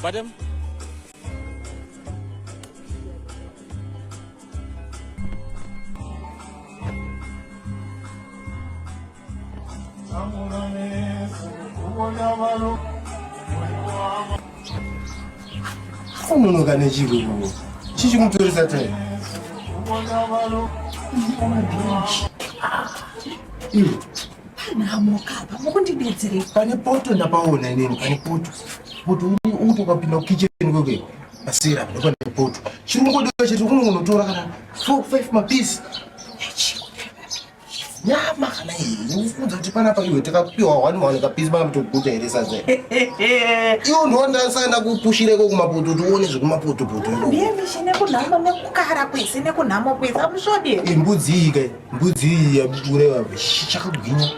Madam? Umuntu kanejiko chichi kumtorisa te Namukapa mukundidetsere pane poto ndapaona inini pane poto utokapinda kitchen koke asira pane poto chirungodeka cheti unotora kana 4-5 mapiece nyama kana iyi ufunza kuti panapa iwe takapiwa wani maoneka piece pana mutoguta here sadza iwo ndondasaenda kupushireko kumapoto tione zvekumapoto-poto mishine kunhamo nekukara kwese nekunhamo kwese amusvode mbudzi iyi yabureva chakagwinya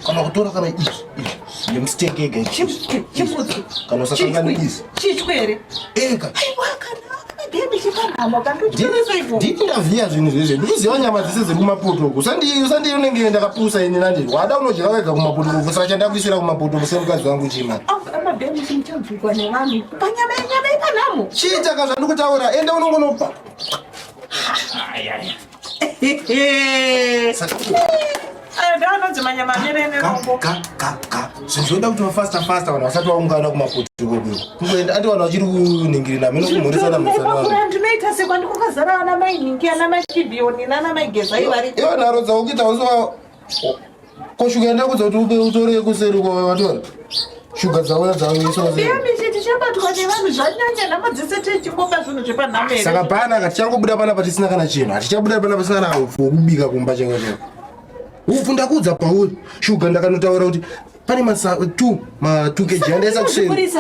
kana kutora kana izvi nemusitengege chibudzi kana usakangana izvi chichwere ega nditi ndavhiya zvinhu zvezve ndikuziva nyama dzese dzekumapoto uku usandiyo nenge ndakapusa ini nandiri wada unodya wega kumapoto uku saka chandakuisira kumapoto uku semukadzi wangu chima muchamvikwa nevanhu panyama yenyama ipanhamo chiitaka zvandikutaura enda unongonopa ndaanodzimanyama nerenerombo zvoda kuti vafasta vanhu vasati vaungana kumapoto kungoenda andi vanhu vachiri kuningirina mino kumhoresana musana ndinoita sekwandikukazara ana mainhingi ana machibhioni nana maigezai vari ivo nharo dzavo kuita usiwa koshuga enda kudza kuti utore kuseri kwavatora shuga dzauya dzauisooyamishi tichabatwa nevanhu zvanyanya nhama dzese techingopa zvinhu zvepanhamere saka panaka tichangobuda panapa tisina kana chinhu hatichabuda panapa tisina kana upfu wokubika kumba cheko upfu ndakudza pauri shuga ndakanotaura kuti pane ma2 kg andaisa kuseri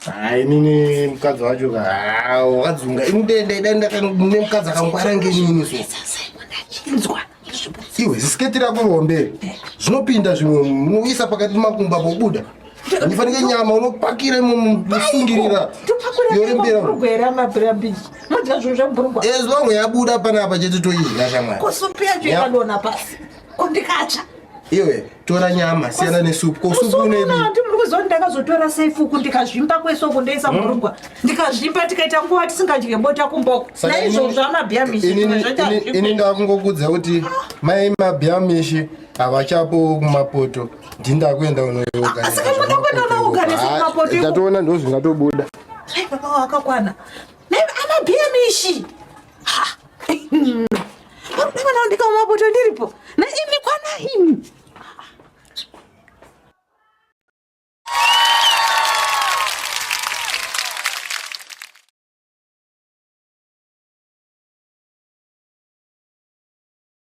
hai nini mukadzi wacho wakadzunga inudendane mukadzi akangwara ngenini so iwe zisiketi rako rombe zvinopinda zvimwe munoisa pakati makumba pobuda ndifanike nyama unopakira musungirira yorembera ezvamwe yabuda panapa chete toidya shamwari iwe tora nyama siyana nesupu kosupu uneimurikuzoni ndakazotora seifuku ndikazvimba kwesoko ndoisa murungwa ndikazvimba tikaita nguva tisingadye bota kumboko naizvozvo amabhiyamishi ini ndakungokudza kuti mai mabhiyamishi havachapo kumapoto ndindakuenda unoyogasaka muda kuenda unounganisa kumapoto ndatoona ndo zvingatobuda baba wakakwana amabhiyamishi varikudangana ndika mumapoto ndiripo naimi kwana imi